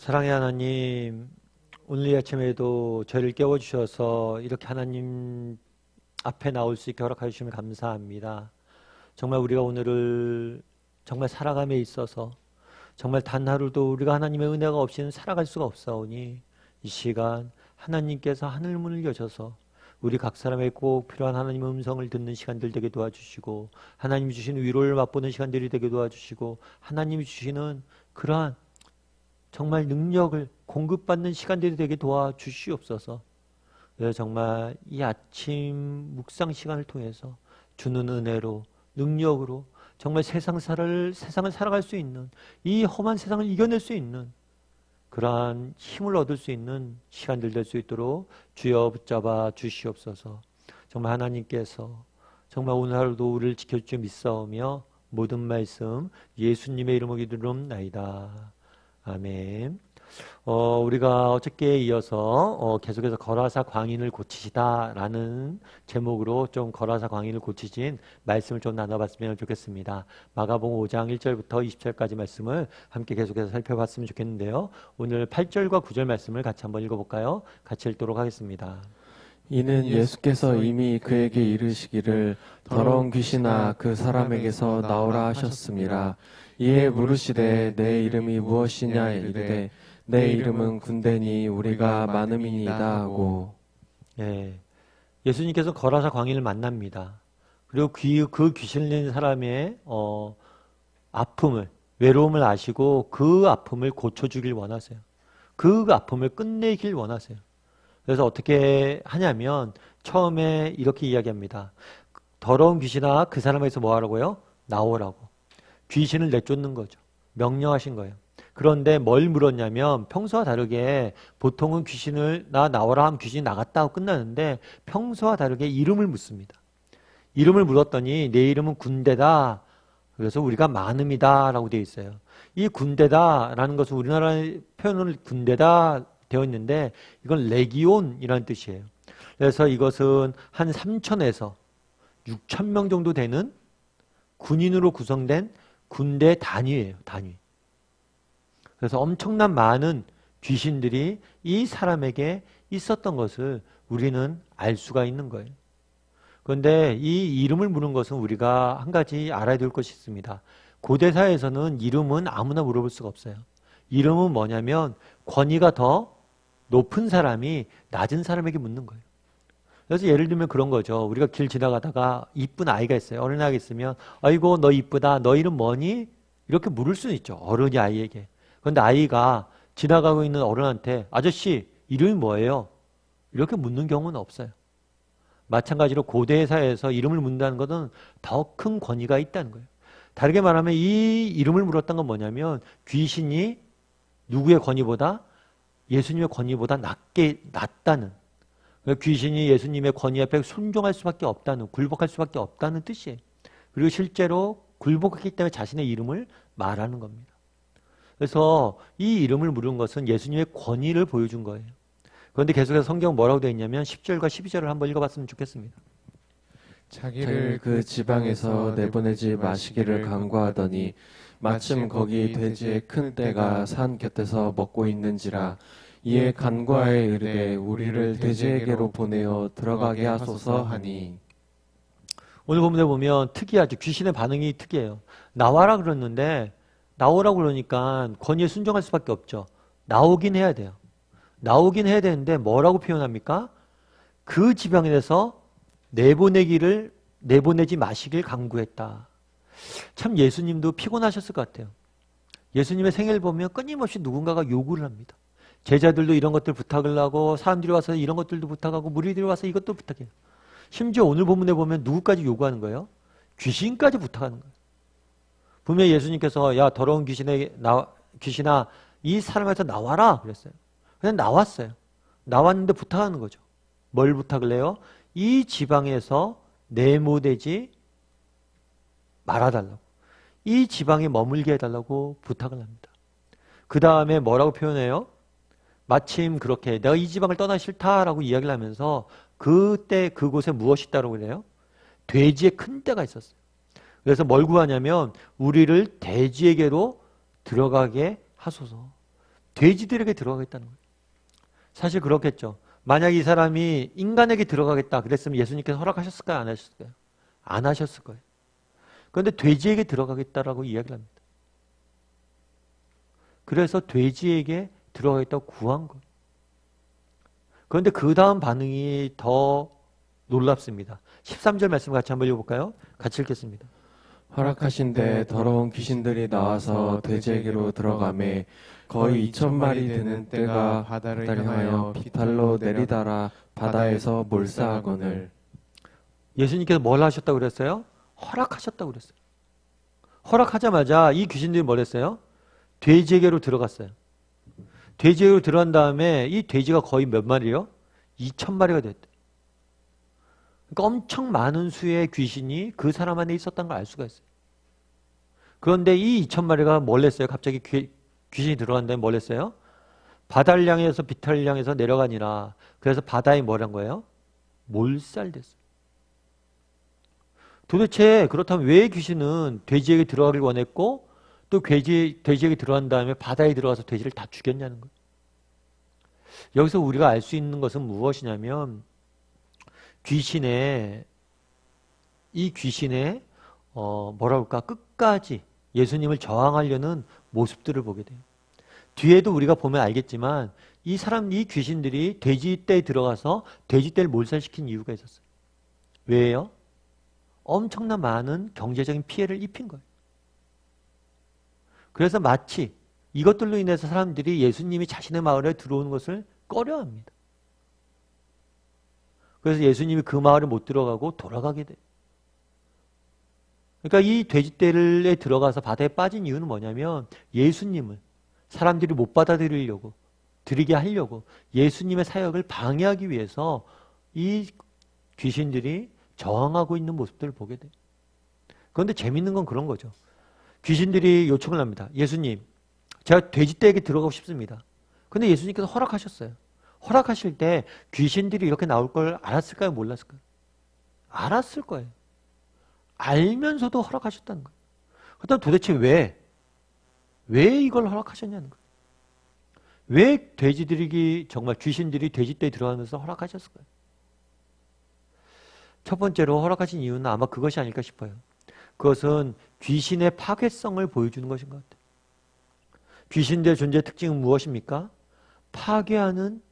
사랑의 하나님, 오늘 이 아침에도 저희를 깨워주셔서 이렇게 하나님 앞에 나올 수 있게 허락해 주시면 감사합니다. 정말 우리가 오늘을 정말 살아감에 있어서 정말 단 하루도 우리가 하나님의 은혜가 없이는 살아갈 수가 없사오니 이 시간 하나님께서 하늘문을 여셔서 우리 각 사람에게 꼭 필요한 하나님의 음성을 듣는 시간들 되게 도와주시고, 하나님이 주시는 위로를 맛보는 시간들이 되게 도와주시고, 하나님이 주시는 그러한 정말 능력을 공급받는 시간들이 되게 도와주시옵소서. 정말 이 아침 묵상 시간을 통해서 주는 은혜로, 능력으로 정말 세상을 살아갈 수 있는, 이 험한 세상을 이겨낼 수 있는 그러한 힘을 얻을 수 있는 시간들 될 수 있도록 주여 붙잡아 주시옵소서. 정말 하나님께서 정말 오늘 하루도 우리를 지켜줄 줄 믿사오며 모든 말씀 예수님의 이름으로 기도드리옵나이다. 아멘. 우리가 어저께에 이어서 계속해서 거라사 광인을 고치시다라는 제목으로 좀 거라사 광인을 고치신 말씀을 좀 나눠봤으면 좋겠습니다. 마가복음 5장 1절부터 20절까지 말씀을 함께 계속해서 살펴봤으면 좋겠는데요. 오늘 8절과 9절 말씀을 같이 한번 읽어볼까요? 같이 읽도록 하겠습니다. 이는 예수께서 이미 그에게 이르시기를 더러운 귀신아 그 사람에게서 나오라 하셨습니다. 이에 물으시되 내 이름이 무엇이냐 이르되 내 이름은 군대니 우리가 많음이니이다 하고. 예수님께서 거라사 광인을 만납니다. 그리고 그 귀신을 낸 사람의 아픔을, 외로움을 아시고 그 아픔을 고쳐주길 원하세요. 그 아픔을 끝내길 원하세요. 그래서 어떻게 하냐면 처음에 이렇게 이야기합니다. 더러운 귀신아 그 사람에게서 뭐 하라고요? 나오라고. 귀신을 내쫓는 거죠. 명령하신 거예요. 그런데 뭘 물었냐면 평소와 다르게 보통은 귀신을 나와라 하면 귀신이 나갔다 하고 끝나는데 평소와 다르게 이름을 묻습니다. 이름을 물었더니 내 이름은 군대다. 그래서 우리가 많음이다 라고 되어 있어요. 이 군대다 라는 것은 우리나라의 표현은 군대다 되어 있는데 이건 레기온이라는 뜻이에요. 그래서 이것은 한 3,000에서 6,000명 정도 되는 군인으로 구성된 군대 단위예요. 단위. 그래서 엄청난 많은 귀신들이 이 사람에게 있었던 것을 우리는 알 수가 있는 거예요. 그런데 이 이름을 물은 것은 우리가 한 가지 알아야 될 것이 있습니다. 고대사에서는 이름은 아무나 물어볼 수가 없어요. 이름은 뭐냐면 권위가 더 높은 사람이 낮은 사람에게 묻는 거예요. 그래서 예를 들면 그런 거죠. 우리가 길 지나가다가 이쁜 아이가 있어요. 어린아이가 있으면 아이고 너 이쁘다. 너 이름 뭐니? 이렇게 물을 수는 있죠. 어른이 아이에게. 그런데 아이가 지나가고 있는 어른한테 아저씨 이름이 뭐예요? 이렇게 묻는 경우는 없어요. 마찬가지로 고대 사회에서 이름을 묻는다는 것은 더 큰 권위가 있다는 거예요. 다르게 말하면 이 이름을 물었던 건 뭐냐면 귀신이 누구의 권위보다 예수님의 권위보다 낫다는, 귀신이 예수님의 권위 앞에 순종할 수밖에 없다는, 굴복할 수밖에 없다는 뜻이에요. 그리고 실제로 굴복했기 때문에 자신의 이름을 말하는 겁니다. 그래서 이 이름을 물은 것은 예수님의 권위를 보여준 거예요. 그런데 계속해서 성경 뭐라고 되어 있냐면 10절과 12절을 한번 읽어봤으면 좋겠습니다. 자기를 그 지방에서 내보내지 마시기를 간구하더니 마침 거기 돼지의 큰 떼가 산 곁에서 먹고 있는지라. 이에 간구하여 이르되 우리를 돼지에게로 보내어 들어가게 하소서 하니. 오늘 본문에 보면 특이하죠. 귀신의 반응이 특이해요. 나와라 그랬는데 나오라고 그러니까 권위에 순종할 수밖에 없죠. 나오긴 해야 돼요. 나오긴 해야 되는데 뭐라고 표현합니까? 그 지방에서 내보내지 마시길 간구했다. 참 예수님도 피곤하셨을 것 같아요. 예수님의 생애를 보면 끊임없이 누군가가 요구를 합니다. 제자들도 이런 것들 부탁을 하고 사람들이 와서 이런 것들도 부탁하고 무리들이 와서 이것도 부탁해요. 심지어 오늘 본문에 보면 누구까지 요구하는 거예요? 귀신까지 부탁하는 거예요. 분명히 예수님께서 야 더러운 귀신아 이 사람에서 나와라 그랬어요. 그냥 나왔어요. 나왔는데 부탁하는 거죠. 뭘 부탁을 해요? 이 지방에서 내모되지 말아달라고. 이 지방에 머물게 해달라고 부탁을 합니다. 그 다음에 뭐라고 표현해요? 마침 그렇게 내가 이 지방을 떠나기 싫다라고 이야기를 하면서 그때 그곳에 무엇이 있다고 그래요? 돼지의 큰 떼가 있었어요. 그래서 뭘 구하냐면 우리를 돼지에게로 들어가게 하소서. 돼지들에게 들어가겠다는 거예요. 사실 그렇겠죠. 만약 이 사람이 인간에게 들어가겠다 그랬으면 예수님께서 허락하셨을까요? 안 하셨을까요? 안 하셨을 거예요. 그런데 돼지에게 들어가겠다라고 이야기를 합니다. 그래서 돼지에게 들어가겠다고 구한 거예요. 그런데 그 다음 반응이 더 놀랍습니다. 13절 말씀 같이 한번 읽어볼까요? 같이 읽겠습니다. 허락하신데 더러운 귀신들이 나와서 돼지에게로 들어가매 거의 2,000마리 되는 떼가 바다를 향하여 비탈로 내리다라 바다에서 몰사하거늘. 예수님께서 뭘 하셨다고 그랬어요? 허락하셨다고 그랬어요. 허락하자마자 이 귀신들이 뭘 했어요? 돼지에게로 들어갔어요. 돼지에게로 들어간 다음에 이 돼지가 거의 몇 마리요? 2,000마리가 됐대. 그러니까 엄청 많은 수의 귀신이 그 사람 안에 있었다는 걸 알 수가 있어요. 그런데 이 2,000마리가 뭘 했어요? 갑자기 귀신이 들어간 다음에 뭘 했어요? 바다를 향해서 비탈을 향해서 내려가니라. 그래서 바다에 뭘 한 거예요? 몰살됐어요. 도대체 그렇다면 왜 귀신은 돼지에게 들어가길 원했고 또 돼지에게 들어간 다음에 바다에 들어가서 돼지를 다 죽였냐는 거예요. 여기서 우리가 알 수 있는 것은 무엇이냐면 이 귀신의 뭐라 그럴까 끝까지 예수님을 저항하려는 모습들을 보게 돼요. 뒤에도 우리가 보면 알겠지만 이 귀신들이 돼지떼에 들어가서 돼지떼를 몰살시킨 이유가 있었어요. 왜요? 엄청난 많은 경제적인 피해를 입힌 거예요. 그래서 마치 이것들로 인해서 사람들이 예수님이 자신의 마을에 들어오는 것을 꺼려합니다. 그래서 예수님이 그 마을에 못 들어가고 돌아가게 돼요. 그러니까 이 돼지떼에 들어가서 바다에 빠진 이유는 뭐냐면 예수님을 사람들이 못 받아들이려고 드리게 하려고 예수님의 사역을 방해하기 위해서 이 귀신들이 저항하고 있는 모습들을 보게 돼요. 그런데 재밌는 건 그런 거죠. 귀신들이 요청을 합니다. 예수님, 제가 돼지떼에게 들어가고 싶습니다. 근데 예수님께서 허락하셨어요. 허락하실 때 귀신들이 이렇게 나올 걸 알았을까요? 몰랐을까요? 알았을 거예요. 알면서도 허락하셨다는 거예요. 그렇다면 도대체 왜 이걸 허락하셨냐는 거예요. 왜 정말 귀신들이 돼지떼에 들어가면서 허락하셨을까요? 첫 번째로 허락하신 이유는 아마 그것이 아닐까 싶어요. 그것은 귀신의 파괴성을 보여주는 것인 것 같아요. 귀신들의 존재의 특징은 무엇입니까? 파괴하는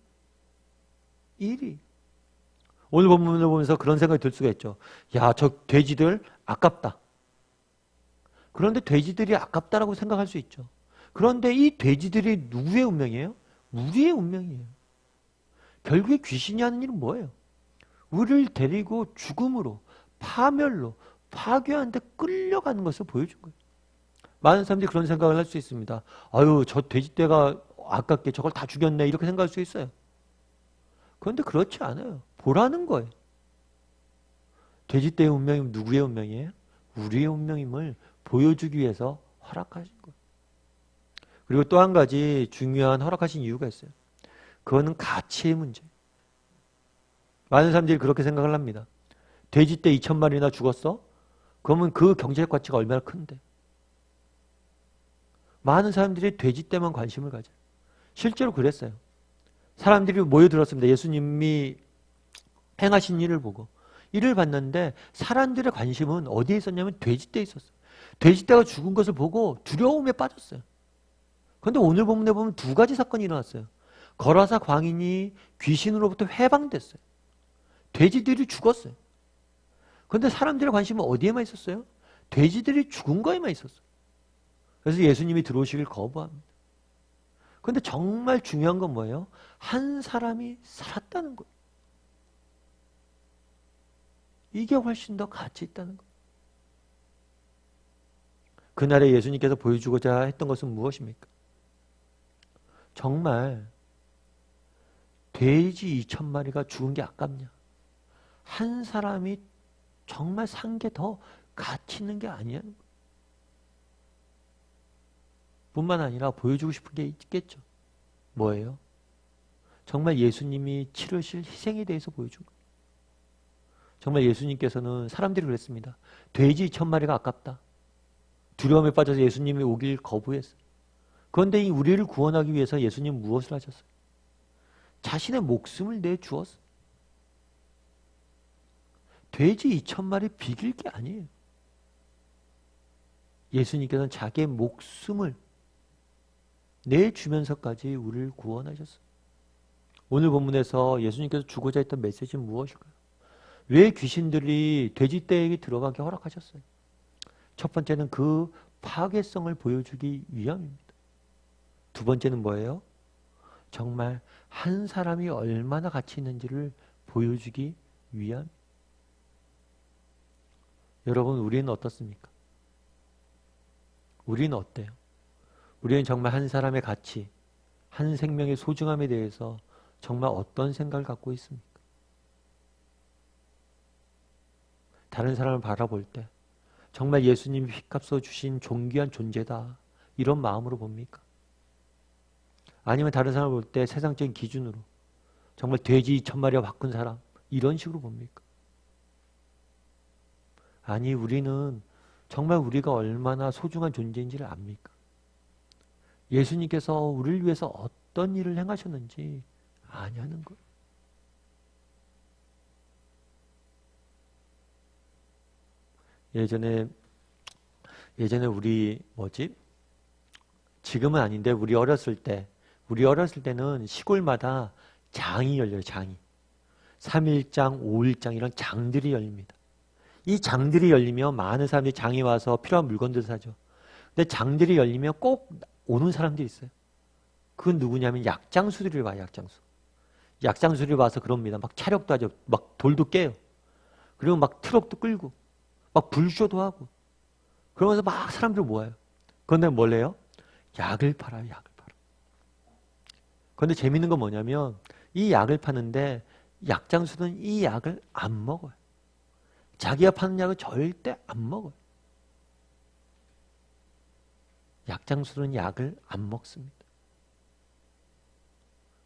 일이. 오늘 본문을 보면서 그런 생각이 들 수가 있죠. 야, 저 돼지들 아깝다. 그런데 돼지들이 아깝다라고 생각할 수 있죠. 그런데 이 돼지들이 누구의 운명이에요? 우리의 운명이에요. 결국에 귀신이 하는 일은 뭐예요? 우리를 데리고 죽음으로, 파멸로, 파괴하는 데 끌려가는 것을 보여준 거예요. 많은 사람들이 그런 생각을 할 수 있습니다. 아유, 저 돼지떼가 아깝게 저걸 다 죽였네 이렇게 생각할 수 있어요. 그런데 그렇지 않아요. 보라는 거예요. 돼지떼의 운명이 누구의 운명이에요? 우리의 운명임을 보여주기 위해서 허락하신 거예요. 그리고 또 한 가지 중요한 허락하신 이유가 있어요. 그거는 가치의 문제예요. 많은 사람들이 그렇게 생각을 합니다. 돼지떼 2,000마리나 죽었어? 그러면 그 경제적 가치가 얼마나 큰데? 많은 사람들이 돼지떼만 관심을 가져요. 실제로 그랬어요. 사람들이 모여들었습니다. 예수님이 행하신 일을 보고. 일을 봤는데 사람들의 관심은 어디에 있었냐면 돼지떼에 있었어요. 돼지떼가 죽은 것을 보고 두려움에 빠졌어요. 그런데 오늘 본문에 보면 두 가지 사건이 일어났어요. 거라사 광인이 귀신으로부터 해방됐어요. 돼지들이 죽었어요. 그런데 사람들의 관심은 어디에만 있었어요? 돼지들이 죽은 거에만 있었어요. 그래서 예수님이 들어오시길 거부합니다. 그런데 정말 중요한 건 뭐예요? 한 사람이 살았다는 거예요. 이게 훨씬 더 가치 있다는 거예요. 그날에 예수님께서 보여주고자 했던 것은 무엇입니까? 정말 돼지 2,000마리가 죽은 게 아깝냐? 한 사람이 정말 산 게 더 가치 있는 게 아니냐는 거예요. 뿐만 아니라 보여주고 싶은 게 있겠죠. 뭐예요? 정말 예수님이 치르실 희생에 대해서 보여준 거예요. 정말 예수님께서는 사람들이 그랬습니다. 돼지 2,000마리가 아깝다. 두려움에 빠져서 예수님이 오길 거부했어요. 그런데 이 우리를 구원하기 위해서 예수님 무엇을 하셨어요? 자신의 목숨을 내주었어요. 돼지 2,000마리 비길 게 아니에요. 예수님께서는 자기의 목숨을 내주면서까지 우리를 구원하셨어요. 오늘 본문에서 예수님께서 주고자 했던 메시지는 무엇일까요? 왜 귀신들이 돼지떼에게 들어가게 허락하셨어요? 첫 번째는 그 파괴성을 보여주기 위함입니다. 두 번째는 뭐예요? 정말 한 사람이 얼마나 가치 있는지를 보여주기 위함. 여러분, 우리는 어떻습니까? 우리는 어때요? 우리는 정말 한 사람의 가치, 한 생명의 소중함에 대해서 정말 어떤 생각을 갖고 있습니까? 다른 사람을 바라볼 때 정말 예수님이 피값으로 주신 존귀한 존재다, 이런 마음으로 봅니까? 아니면 다른 사람을 볼 때 세상적인 기준으로 정말 돼지 2,000마리와 바꾼 사람, 이런 식으로 봅니까? 아니, 우리는 정말 우리가 얼마나 소중한 존재인지를 압니까? 예수님께서 우리를 위해서 어떤 일을 행하셨는지 아냐는 거예요. 예전에 우리 지금은 아닌데 우리 어렸을 때는 시골마다 장이 열려요. 장이 3일장, 5일장 이런 장들이 열립니다. 이 장들이 열리면 많은 사람들이 장에 와서 필요한 물건들을 사죠. 근데 장들이 열리면 꼭 오는 사람들이 있어요. 그건 누구냐면 약장수들이 와요. 약장수들이 와서 그럽니다. 막 차력도 하죠. 막 돌도 깨요. 그리고 막 트럭도 끌고 막 불쇼도 하고 그러면서 막 사람들 모아요. 그런데 뭘 해요? 약을 팔아요. 그런데 재밌는 건 뭐냐면 이 약을 파는데 약장수는 이 약을 안 먹어요. 자기가 파는 약을 절대 안 먹어요. 약장수는 약을 안 먹습니다.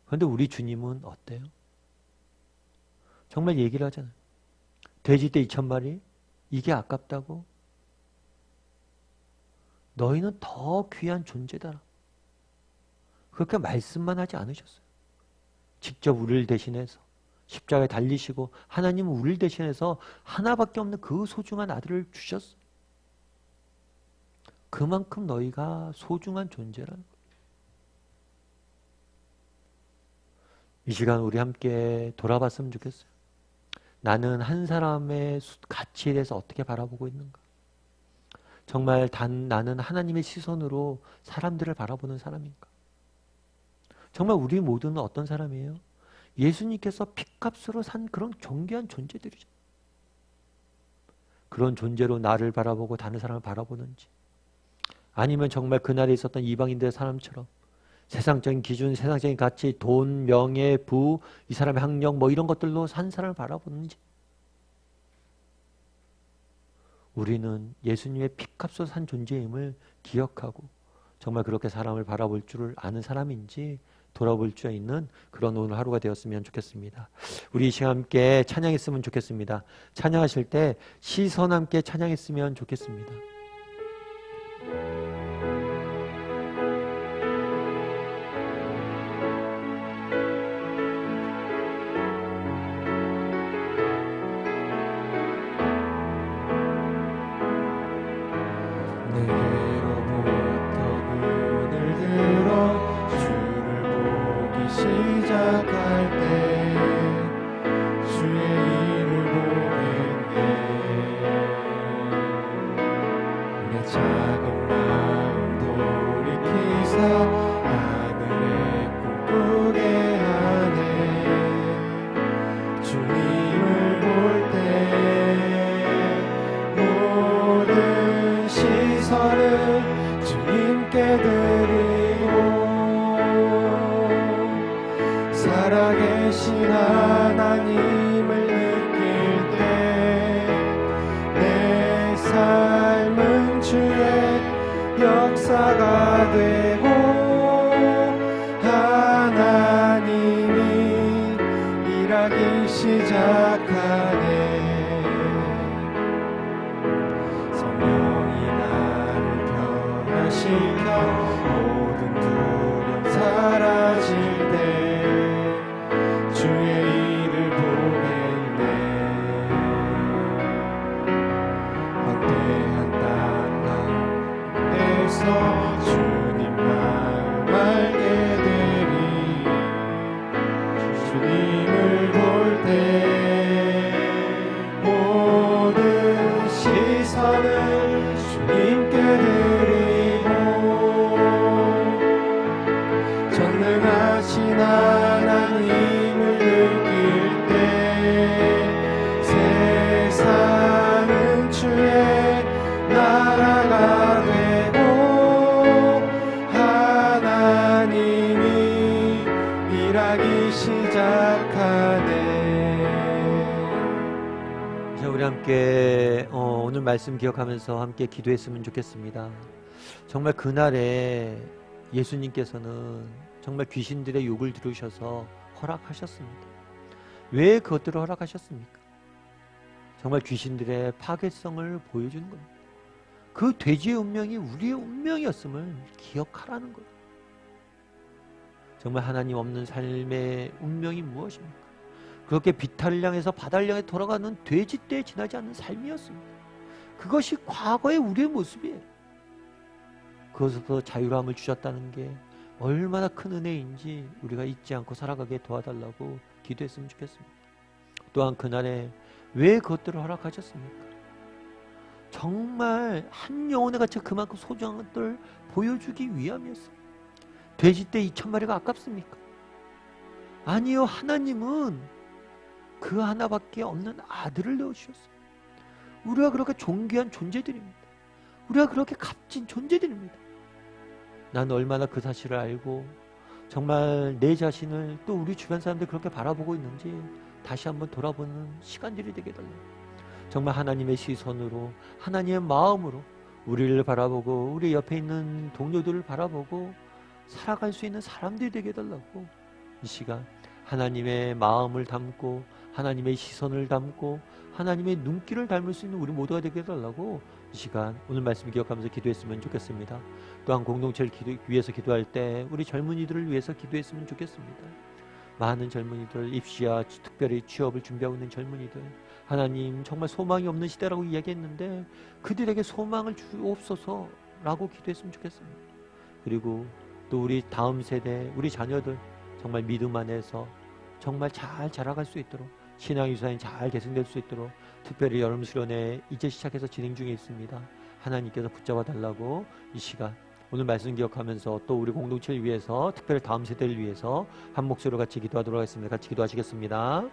그런데 우리 주님은 어때요? 정말 얘기를 하잖아요. 돼지떼 2,000마리? 이게 아깝다고? 너희는 더 귀한 존재다. 그렇게 말씀만 하지 않으셨어요. 직접 우리를 대신해서 십자가에 달리시고 하나님은 우리를 대신해서 하나밖에 없는 그 소중한 아들을 주셨어요. 그만큼 너희가 소중한 존재라는 거예요. 이 시간 우리 함께 돌아봤으면 좋겠어요. 나는 한 사람의 가치에 대해서 어떻게 바라보고 있는가? 정말 나는 하나님의 시선으로 사람들을 바라보는 사람인가? 정말 우리 모두는 어떤 사람이에요? 예수님께서 피값으로 산 그런 존귀한 존재들이죠. 그런 존재로 나를 바라보고 다른 사람을 바라보는지, 아니면 정말 그날에 있었던 이방인들의 사람처럼 세상적인 기준, 세상적인 가치, 돈, 명예, 부, 이 사람의 학력 뭐 이런 것들로 산 사람을 바라보는지, 우리는 예수님의 피값으로 산 존재임을 기억하고 정말 그렇게 사람을 바라볼 줄을 아는 사람인지 돌아볼 줄 있는 그런 오늘 하루가 되었으면 좋겠습니다. 우리 이 시간 함께 찬양했으면 좋겠습니다. 찬양하실 때 시선 함께 찬양했으면 좋겠습니다. 내게로부터 눈을 들어 주를 보기 시작할 때 주의 일을 보겠네. 내 작은 마음 돌이키사 하늘에 꿈꾸게 하네. 주님을 볼 때 모든 시선을 주님께 드리고 살아계신 하나님을 느낄 때 내 삶은 주의 역사가 되고 하나님이 일하기 시작하네. 성령이 나를 변화시켜 모든 자, 우리 함께 오늘 말씀 기억하면서 함께 기도했으면 좋겠습니다. 정말 그날에 예수님께서는 정말 귀신들의 욕을 들으셔서 허락하셨습니다. 왜 그것들을 허락하셨습니까? 정말 귀신들의 파괴성을 보여주는 겁니다. 그 돼지의 운명이 우리의 운명이었음을 기억하라는 거예요. 정말 하나님 없는 삶의 운명이 무엇입니까? 그렇게 비탈을 향해서 바다를 향해 돌아가는 돼지떼에 지나지 않는 삶이었습니다. 그것이 과거의 우리의 모습이에요. 그것에서 자유함을 주셨다는 게 얼마나 큰 은혜인지 우리가 잊지 않고 살아가게 도와달라고 기도했으면 좋겠습니다. 또한 그날에 왜 그것들을 허락하셨습니까? 정말 한 영혼의 가치가 그만큼 소중한 것들을 보여주기 위함이었어요. 돼지떼 2,000마리가 아깝습니까? 아니요, 하나님은 그 하나밖에 없는 아들을 내어주셨어요. 우리가 그렇게 존귀한 존재들입니다. 우리가 그렇게 값진 존재들입니다. 난 얼마나 그 사실을 알고 정말 내 자신을 또 우리 주변 사람들 그렇게 바라보고 있는지 다시 한번 돌아보는 시간들이 되게 달라요. 정말 하나님의 시선으로, 하나님의 마음으로 우리를 바라보고 우리 옆에 있는 동료들을 바라보고 살아갈 수 있는 사람들이 되게 해달라고 이 시간 하나님의 마음을 담고 하나님의 시선을 담고 하나님의 눈길을 닮을 수 있는 우리 모두가 되게 해달라고 이 시간 오늘 말씀 기억하면서 기도했으면 좋겠습니다. 또한 공동체를 위해서 기도할 때 우리 젊은이들을 위해서 기도했으면 좋겠습니다. 많은 젊은이들, 입시와 특별히 취업을 준비하고 있는 젊은이들, 하나님 정말 소망이 없는 시대라고 이야기했는데 그들에게 소망을 주옵소서라고 기도했으면 좋겠습니다. 그리고 또 우리 다음 세대, 우리 자녀들 정말 믿음 안에서 정말 잘 자라갈 수 있도록 신앙 유산이 잘 계승될 수 있도록 특별히 여름 수련회 이제 시작해서 진행 중에 있습니다. 하나님께서 붙잡아 달라고 이 시간 오늘 말씀 기억하면서 또 우리 공동체를 위해서 특별히 다음 세대를 위해서 한 목소리로 같이 기도하도록 하겠습니다. 같이 기도하시겠습니다.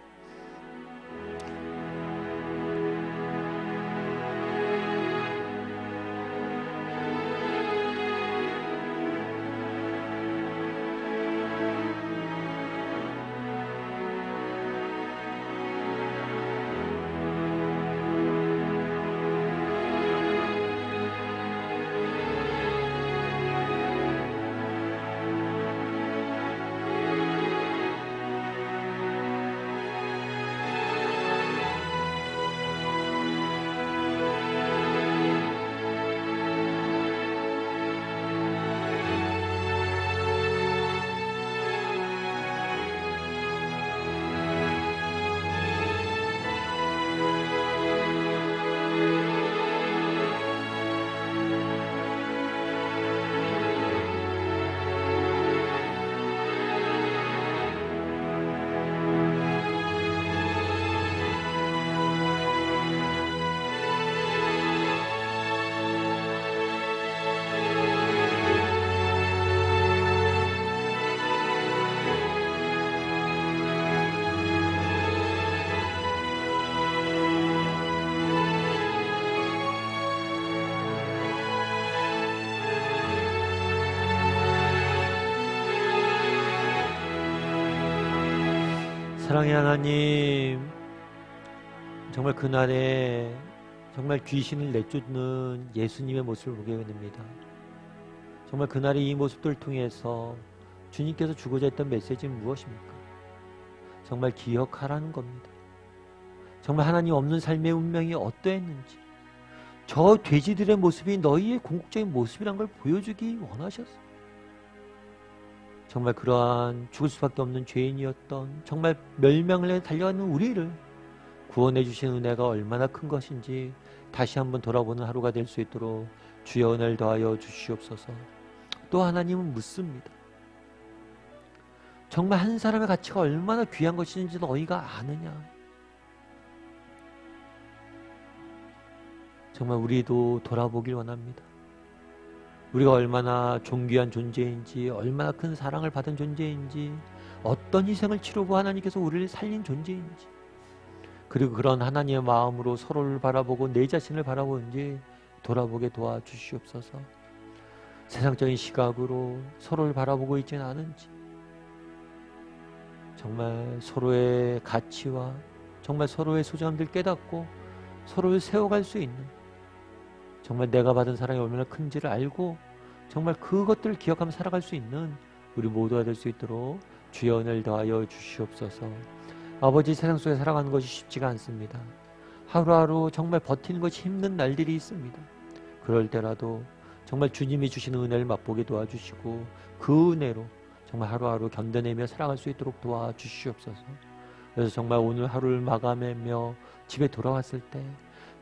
사랑의 하나님, 정말 그날에 정말 귀신을 내쫓는 예수님의 모습을 보게 됩니다. 정말 그날의 이 모습들을 통해서 주님께서 주고자 했던 메시지는 무엇입니까? 정말 기억하라는 겁니다. 정말 하나님 없는 삶의 운명이 어떠했는지 저 돼지들의 모습이 너희의 궁극적인 모습이란 걸 보여주기 원하셨어요. 정말 그러한 죽을 수밖에 없는 죄인이었던 정말 멸망을 해 달려가는 우리를 구원해 주신 은혜가 얼마나 큰 것인지 다시 한번 돌아보는 하루가 될 수 있도록 주여 은혜를 더하여 주시옵소서. 또 하나님은 묻습니다. 정말 한 사람의 가치가 얼마나 귀한 것인지 너희가 아느냐? 정말 우리도 돌아보길 원합니다. 우리가 얼마나 존귀한 존재인지, 얼마나 큰 사랑을 받은 존재인지, 어떤 희생을 치르고 하나님께서 우리를 살린 존재인지, 그리고 그런 하나님의 마음으로 서로를 바라보고 내 자신을 바라보는지 돌아보게 도와주시옵소서. 세상적인 시각으로 서로를 바라보고 있지는 않은지, 정말 서로의 가치와 정말 서로의 소중함들 깨닫고 서로를 세워갈 수 있는, 정말 내가 받은 사랑이 얼마나 큰지를 알고 정말 그것들을 기억하며 살아갈 수 있는 우리 모두가 될 수 있도록 주여 은혜를 더하여 주시옵소서. 아버지, 세상 속에 살아가는 것이 쉽지가 않습니다. 하루하루 정말 버티는 것이 힘든 날들이 있습니다. 그럴 때라도 정말 주님이 주시는 은혜를 맛보게 도와주시고 그 은혜로 정말 하루하루 견뎌내며 살아갈 수 있도록 도와주시옵소서. 그래서 정말 오늘 하루를 마감하며 집에 돌아왔을 때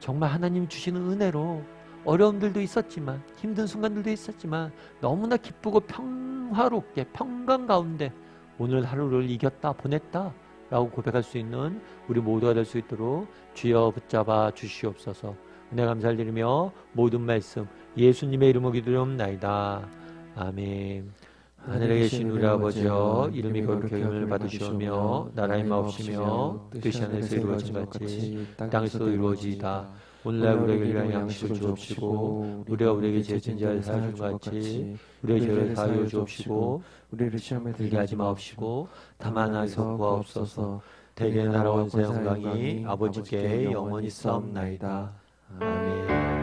정말 하나님 주시는 은혜로 어려움들도 있었지만 힘든 순간들도 있었지만 너무나 기쁘고 평화롭게 평강 가운데 오늘 하루를 이겼다 보냈다 라고 고백할 수 있는 우리 모두가 될 수 있도록 주여 붙잡아 주시옵소서. 은혜 감사를 드리며 모든 말씀 예수님의 이름으로 기도드리옵나이다. 아멘. 하늘에 계신 우리 아버지여, 이름이 거룩하게 여김을 받으시오며 나라의 마옵시며 뜻이 하늘에서 이루어진 것 같이 땅에서도 이루어지이다. 오늘날 우리에게 일용할 양식을 주옵시고 우리가 우리에게 죄진 자를 사하신 것 같이 우리의 죄를 사하여 주옵시고 우리를 시험에 들게 하지 마옵시고 다만 하나님께서 구하옵소서. 대개 나라와 권세 영광이 아버지께 영원히 싸움나이다. 아멘.